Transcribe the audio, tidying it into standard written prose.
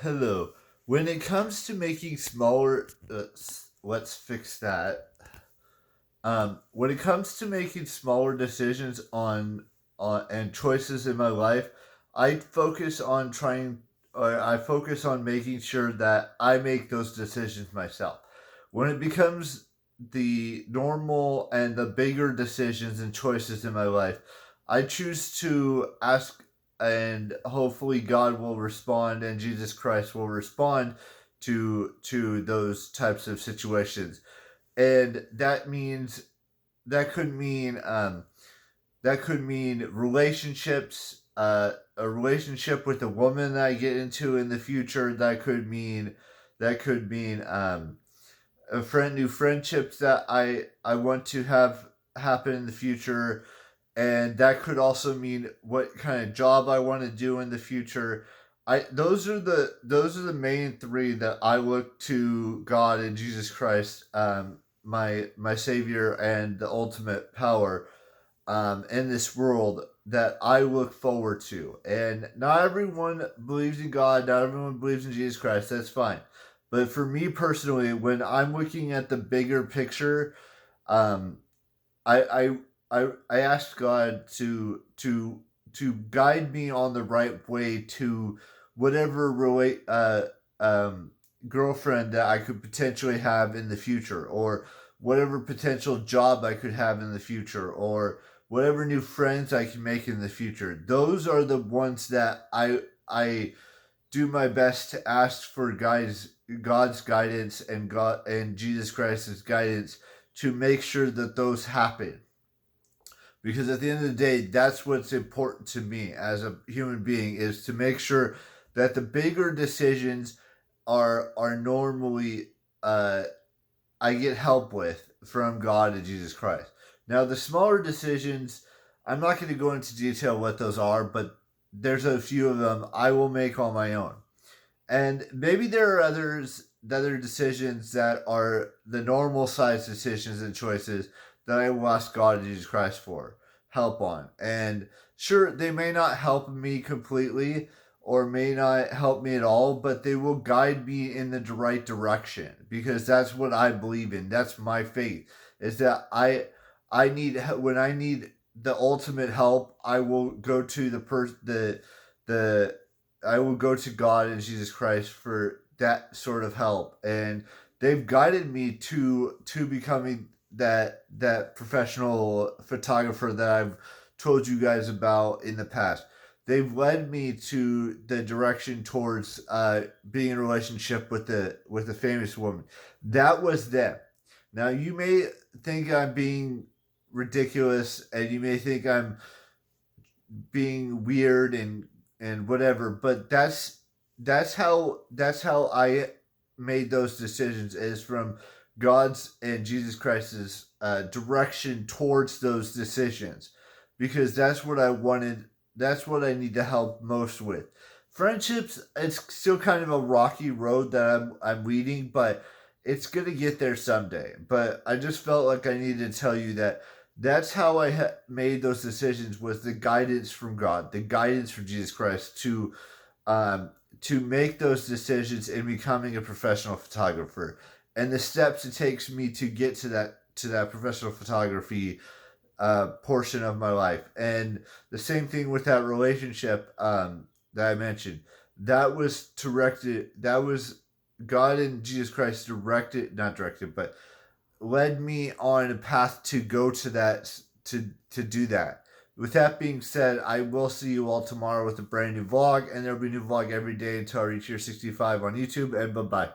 Hello. When it comes to making smaller, let's fix that. When it comes to making smaller decisions on and choices in my life, I focus on trying, or I focus on making sure that I make those decisions myself. When it becomes the normal and the bigger decisions and choices in my life, I choose to ask, and hopefully God will respond, and Jesus Christ will respond to those types of situations. And that could mean that could mean relationships, a relationship with a woman that I get into in the future. That could mean new friendships that I want to have happen in the future, and that could also mean what kind of job I want to do in the future. I those are the main three that I look to God and Jesus Christ, my Savior and the ultimate power, in this world that I look forward to. And not everyone believes in God, not everyone believes in Jesus Christ. That's fine. But for me personally, when I'm looking at the bigger picture, um, I asked God to guide me on the right way to whatever girlfriend that I could potentially have in the future, or whatever potential job I could have in the future, or whatever new friends I can make in the future. Those are the ones that I do my best to ask for God's guidance and God and Jesus Christ's guidance to make sure that those happen. Because at the end of the day, that's what's important to me as a human being, is to make sure that the bigger decisions are normally uh, I get help with from God and Jesus Christ. Now, the smaller decisions, I'm not going to go into detail what those are, but there's a few of them I will make on my own. And maybe there are other decisions that are the normal size decisions and choices that I will ask God and Jesus Christ for help on. And sure, they may not help me completely or may not help me at all, but they will guide me in the right direction, because that's what I believe in. That's my faith. Is that I need, when I need the ultimate help, I will go to the I will go to God and Jesus Christ for that sort of help, and they've guided me to becoming that professional photographer that I've told you guys about in the past. They've led me to the direction towards being in a relationship with a famous woman. That was them. Now you may think I'm being ridiculous, and you may think I'm being weird and whatever, but that's how I made those decisions, is from God's and Jesus Christ's direction towards those decisions, because that's what I wanted. That's what I need to help most with. Friendships, it's still kind of a rocky road that I'm leading, but it's gonna get there someday. But I just felt like I needed to tell you that that's how I made those decisions, was the guidance from God, the guidance from Jesus Christ um, to make those decisions in becoming a professional photographer, and the steps it takes me to get to that professional photography portion of my life. And the same thing with that relationship that I mentioned. That was God and Jesus Christ directed, not directed, but led me on a path to go to that, to do that. With that being said, I will see you all tomorrow with a brand new vlog, and there'll be a new vlog every day until I reach year 65 on YouTube. And bye bye.